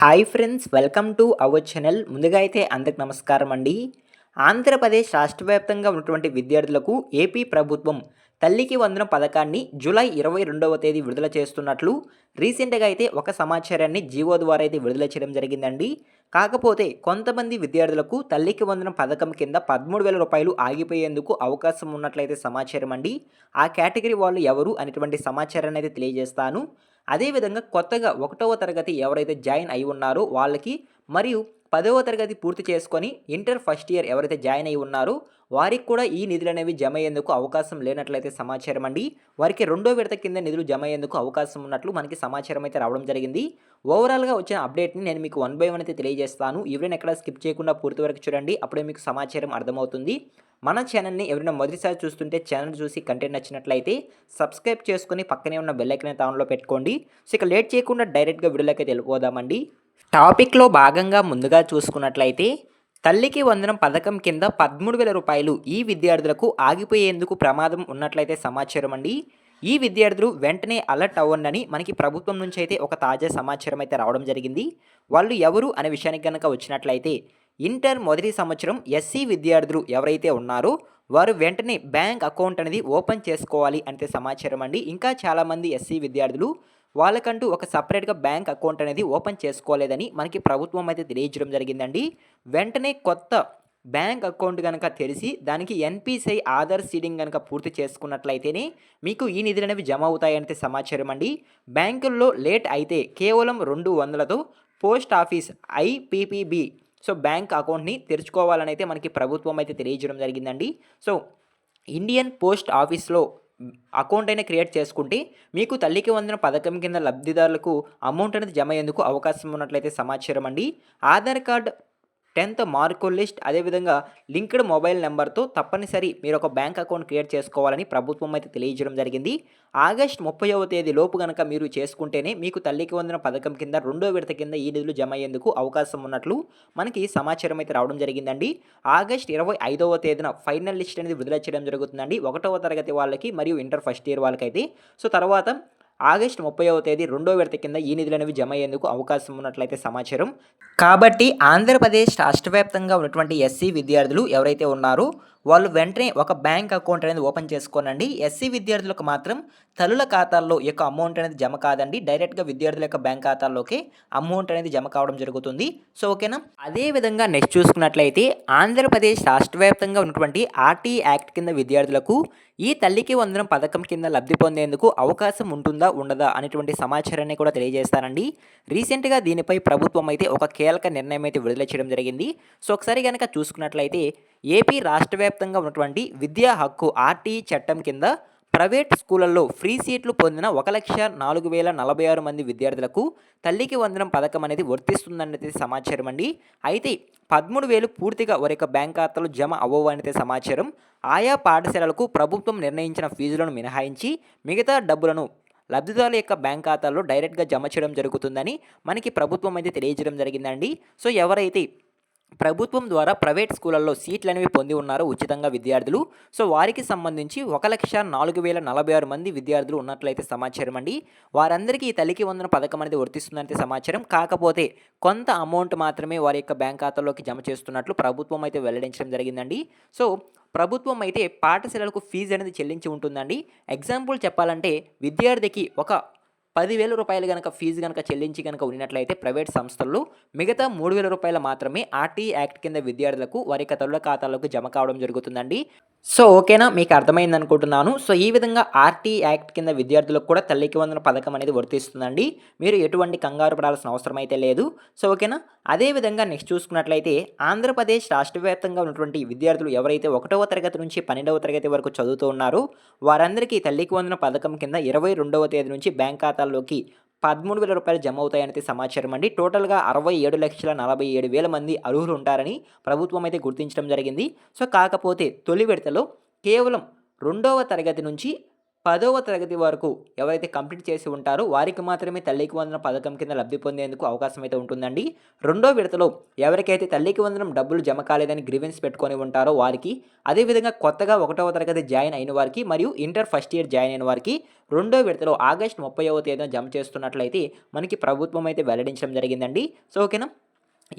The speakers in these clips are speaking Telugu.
Hi friends, welcome to our channel. ముందుగా అయితే అందరికి నమస్కారం అండి. ఆంధ్రప్రదేశ్ రాష్ట్ర వ్యాప్తంగా ఉన్నటువంటి విద్యార్థులకు ఏపీ ప్రభుత్వం తల్లికి వందనం పథకాన్ని జూలై 22వ తేదీ విడుదల చేస్తున్నట్లు రీసెంట్గా అయితే ఒక సమాచారాన్ని జీవో ద్వారా అయితే విడుదల చేయడం జరిగిందండి. కాకపోతే కొంతమంది విద్యార్థులకు తల్లికి వందనం పథకం కింద 13,000 రూపాయలు ఆగిపోయేందుకు అవకాశం ఉన్నట్లయితే సమాచారం అండి. ఆ కేటగిరీ వాళ్ళు ఎవరు అనేటువంటి సమాచారాన్ని అయితే తెలియజేస్తాను. అదేవిధంగా కొత్తగా 1వ తరగతి ఎవరైతే జాయిన్ అయి ఉన్నారో వాళ్ళకి, మరియు 10వ తరగతి పూర్తి చేసుకొని ఇంటర్ ఫస్ట్ ఇయర్ ఎవరైతే జాయిన్ అయి ఉన్నారో వారికి కూడా ఈ నిధులనేవి జమ అయ్యేందుకు అవకాశం లేనట్లయితే సమాచారం అండి. వారికి రెండో విడత కింద నిధులు జమ అయ్యేందుకు అవకాశం ఉన్నట్లు మనకి సమాచారం అయితే రావడం జరిగింది. ఓవరాల్గా వచ్చిన అప్డేట్ని నేను మీకు వన్ బై వన్ అయితే తెలియజేస్తాను. ఎవరైనా ఎక్కడ స్కిప్ చేయకుండా పూర్తి వరకు చూడండి, అప్పుడే మీకు సమాచారం అర్థమవుతుంది. మన ఛానల్ని ఎవరైనా మొదటిసారి చూస్తుంటే ఛానల్ చూసి కంటెంట్ నచ్చినట్లయితే సబ్స్క్రైబ్ చేసుకుని పక్కనే ఉన్న బెల్ ఐకాన్ ఆన్లో పెట్టుకోండి. సో ఇక లేట్ చేయకుండా డైరెక్ట్గా వీడియోలోకి వెళ్ళిపోదామండి. టాపిక్లో భాగంగా ముందుగా చూసుకున్నట్లయితే తల్లికి వందనం పథకం కింద 13,000 రూపాయలు ఈ విద్యార్థులకు ఆగిపోయేందుకు ప్రమాదం ఉన్నట్లయితే సమాచారం అండి. ఈ విద్యార్థులు వెంటనే అలర్ట్ అవ్వండి మనకి ప్రభుత్వం నుంచి అయితే ఒక తాజా సమాచారం అయితే రావడం జరిగింది. వాళ్ళు ఎవరు అనే విషయానికి కనుక వచ్చినట్లయితే ఇంటర్ మొదటి సంవత్సరం ఎస్సీ విద్యార్థులు ఎవరైతే ఉన్నారో వారు వెంటనే బ్యాంక్ అకౌంట్ అనేది ఓపెన్ చేసుకోవాలి అంటే సమాచారం అండి. ఇంకా చాలామంది ఎస్సీ విద్యార్థులు వాళ్ళకంటూ ఒక సపరేట్గా బ్యాంక్ అకౌంట్ అనేది ఓపెన్ చేసుకోలేదని మనకి ప్రభుత్వం అయితే తెలియజేయడం జరిగిందండి. వెంటనే కొత్త బ్యాంక్ అకౌంట్ కనుక తెరిచి దానికి ఎన్పిసిఐ ఆధార్ సీడింగ్ కనుక పూర్తి చేసుకున్నట్లయితేనే మీకు ఈ నిధులు అనేవి జమ అవుతాయంటే సమాచారం అండి. బ్యాంకుల్లో లేట్ అయితే కేవలం 200తో పోస్ట్ ఆఫీస్ ఐపీపీబీ బ్యాంక్ అకౌంట్ని తెరుచుకోవాలని అయితే మనకి ప్రభుత్వం అయితే తెలియజేయడం జరిగిందండి. ఇండియన్ పోస్ట్ ఆఫీస్లో అకౌంట్ అయినా క్రియేట్ చేసుకుంటే మీకు తల్లికి వందనం పథకం కింద లబ్ధిదారులకు అమౌంట్ అనేది జమ అయ్యేందుకు అవకాశం ఉన్నట్లయితే సమాచారం అండి. Aadhaar card 10th mark list, అదేవిధంగా లింక్డ్ మొబైల్ నెంబర్తో తప్పనిసరి మీరు ఒక బ్యాంక్ అకౌంట్ క్రియేట్ చేసుకోవాలని ప్రభుత్వం అయితే తెలియజేయడం జరిగింది. ఆగస్టు 30వ తేదీ లోపు కనుక మీరు చేసుకుంటేనే మీకు తల్లికి వందనం పథకం కింద రెండో విడత కింద ఈ నిధులు జమ అయ్యేందుకు అవకాశం ఉన్నట్లు మనకి సమాచారం అయితే రావడం జరిగిందండి. ఆగస్టు 25వ తేదీన ఫైనల్ లిస్ట్ అనేది విడుదల చేయడం జరుగుతుందండి 1వ తరగతి వాళ్ళకి మరియు ఇంటర్ ఫస్ట్ ఇయర్ వాళ్ళకైతే. తర్వాత ఆగస్టు 30వ తేదీ రెండో విడత కింద ఈ నిధులు అనేవి జమ అయ్యేందుకు అవకాశం ఉన్నట్లయితే సమాచారం. కాబట్టి ఆంధ్రప్రదేశ్ రాష్ట్ర వ్యాప్తంగా ఉన్నటువంటి ఎస్సీ విద్యార్థులు ఎవరైతే ఉన్నారో వాళ్ళు వెంటనే ఒక బ్యాంక్ అకౌంట్ అనేది ఓపెన్ చేసుకోనండి. ఎస్సీ విద్యార్థులకు మాత్రం తల్లుల ఖాతాల్లో యొక్క అమౌంట్ అనేది జమ కాదండి, డైరెక్ట్గా విద్యార్థుల యొక్క బ్యాంక్ ఖాతాల్లోకి అమౌంట్ అనేది జమ కావడం జరుగుతుంది. ఓకేనా. అదేవిధంగా నెక్స్ట్ చూసుకున్నట్లయితే ఆంధ్రప్రదేశ్ రాష్ట్ర వ్యాప్తంగా ఉన్నటువంటి ఆర్టీ యాక్ట్ కింద విద్యార్థులకు ఈ తల్లికి వందనం పథకం కింద లబ్ధి పొందేందుకు అవకాశం ఉంటుందా ఉండదా అనేటువంటి సమాచారాన్ని కూడా తెలియజేస్తానండి. రీసెంట్గా దీనిపై ప్రభుత్వం అయితే ఒక కీలక నిర్ణయం అయితే విడుదల చేయడం జరిగింది. ఒకసారి కనుక చూసుకున్నట్లయితే ఏపీ రాష్ట్ర వ్యాప్తంగా ఉన్నటువంటి విద్యా హక్కు ఆర్టీ చట్టం కింద ప్రైవేట్ స్కూళ్ళల్లో ఫ్రీ సీట్లు పొందిన 1,04,046 మంది విద్యార్థులకు తల్లికి వందనం పథకం అనేది వర్తిస్తుందనేది సమాచారం అండి. అయితే 13,000 పూర్తిగా వారి యొక్క బ్యాంక్ ఖాతాలో జమ అవ్వవు అనేది సమాచారం. ఆయా పాఠశాలలకు ప్రభుత్వం నిర్ణయించిన ఫీజులను మినహాయించి మిగతా డబ్బులను లబ్ధిదారుల యొక్క బ్యాంక్ ఖాతాల్లో డైరెక్ట్గా జమ చేయడం జరుగుతుందని మనకి ప్రభుత్వం అయితే తెలియజేయడం జరిగిందండి. ఎవరైతే ప్రభుత్వం ద్వారా ప్రైవేట్ స్కూళ్ళల్లో సీట్లు అనేవి పొంది ఉన్నారో ఉచితంగా విద్యార్థులు, వారికి సంబంధించి 1,04,046 మంది విద్యార్థులు ఉన్నట్లయితే సమాచారం అండి. వారందరికీ ఈ తల్లికి వందనం పథకం అనేది వర్తిస్తుందంటే సమాచారం. కాకపోతే కొంత అమౌంట్ మాత్రమే వారి యొక్క బ్యాంక్ ఖాతాలోకి జమ చేస్తున్నట్లు ప్రభుత్వం అయితే వెల్లడించడం జరిగిందండి. ప్రభుత్వం అయితే పాఠశాలలకు ఫీజు అనేది చెల్లించి ఉంటుందండి. ఎగ్జాంపుల్ చెప్పాలంటే విద్యార్థికి ఒక 10,000 రూపాయలు కనుక ఫీజు కనుక చెల్లించి కనుక ఉన్నట్లయితే ప్రైవేట్ సంస్థల్లో మిగతా 3,000 రూపాయలు మాత్రమే ఆర్టీ యాక్ట్ కింద విద్యార్థులకు వారి యొక్క తల్లుల ఖాతాలోకి జమ కావడం జరుగుతుందండి. ఓకేనా, మీకు అర్థమైంది అనుకుంటున్నాను. ఈ విధంగా ఆర్టీ యాక్ట్ కింద విద్యార్థులకు కూడా తల్లికి వందనం పథకం అనేది వర్తిస్తుందండి. మీరు ఎటువంటి కంగారు పడాల్సిన అవసరం అయితే లేదు. ఓకేనా. అదేవిధంగా నెక్స్ట్ చూసుకున్నట్లయితే ఆంధ్రప్రదేశ్ రాష్ట్ర వ్యాప్తంగా ఉన్నటువంటి విద్యార్థులు ఎవరైతే 1వ తరగతి నుంచి 12వ తరగతి వరకు చదువుతూ ఉన్నారో వారందరికీ తల్లికి వందనం పథకం కింద 22వ తేదీ నుంచి బ్యాంక్ ఖాతాల్లోకి 13,000 రూపాయలు జమ అవుతాయనేది సమాచారం అండి. టోటల్గా 67,47,000 మంది అర్హులు ఉంటారని ప్రభుత్వం అయితే గుర్తించడం జరిగింది. కాకపోతే తొలి విడతలో కేవలం రెండవ తరగతి నుంచి 10వ తరగతి వరకు ఎవరైతే కంప్లీట్ చేసి ఉంటారో వారికి మాత్రమే తల్లికి వందనం పథకం కింద లబ్ధి పొందేందుకు అవకాశం అయితే ఉంటుందండి. రెండో విడతలో ఎవరికైతే తల్లికి వందనం డబ్బులు జమ కాలేదని గ్రీవెన్స్ పెట్టుకొని ఉంటారో వారికి, అదేవిధంగా కొత్తగా 1వ తరగతి జాయిన్ అయిన వారికి మరియు ఇంటర్ ఫస్ట్ ఇయర్ జాయిన్ అయిన వారికి రెండో విడతలో ఆగస్టు 30వ తేదీన జమ చేస్తున్నట్లయితే మనకి ప్రభుత్వం అయితే వెల్లడించడం జరిగిందండి. సో ఓకేనా.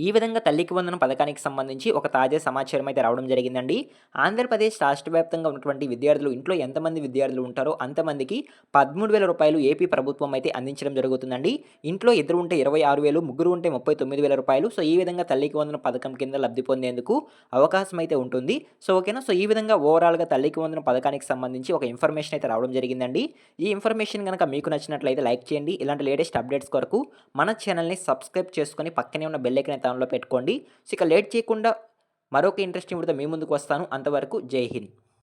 ఈ విధంగా తల్లికి వందనం పథకానికి సంబంధించి ఒక తాజా సమాచారం అయితే రావడం జరిగిందండి. ఆంధ్రప్రదేశ్ రాష్ట్ర వ్యాప్తంగా ఉన్నటువంటి విద్యార్థులు ఇంట్లో ఎంతమంది విద్యార్థులు ఉంటారో అంతమందికి 13,000 రూపాయలు ఏపీ ప్రభుత్వం అయితే అందించడం జరుగుతుందండి. ఇంట్లో ఇద్దరు ఉంటే 26,000, ముగ్గురు ఉంటే 39,000 రూపాయలు. సో ఈ విధంగా తల్లికి వందనం పథకం కింద లబ్ధి పొందేందుకు అవకాశం అయితే ఉంటుంది. సో ఓకేనా. సో ఈ విధంగా ఓవరాల్గా తల్లికి వందనం పథకానికి సంబంధించి ఒక ఇన్ఫర్మేషన్ అయితే రావడం జరిగిందండి. ఈ ఇన్ఫర్మేషన్ కనుక మీకు నచ్చినట్లయితే లైక్ చేయండి. ఇలాంటి లేటెస్ట్ అప్డేట్స్ కొరకు మన ఛానల్ని సబ్స్క్రైబ్ చేసుకొని పక్కనే ఉన్న బెల్ ఐకాన్ ఆన్లో పెట్టుకోండి. సో ఇక లేట్ చేయకుండా మరొక ఇంట్రెస్టింగ్ వీడియోతో మీ ముందుకు వస్తాను. అంతవరకు జై హింద్.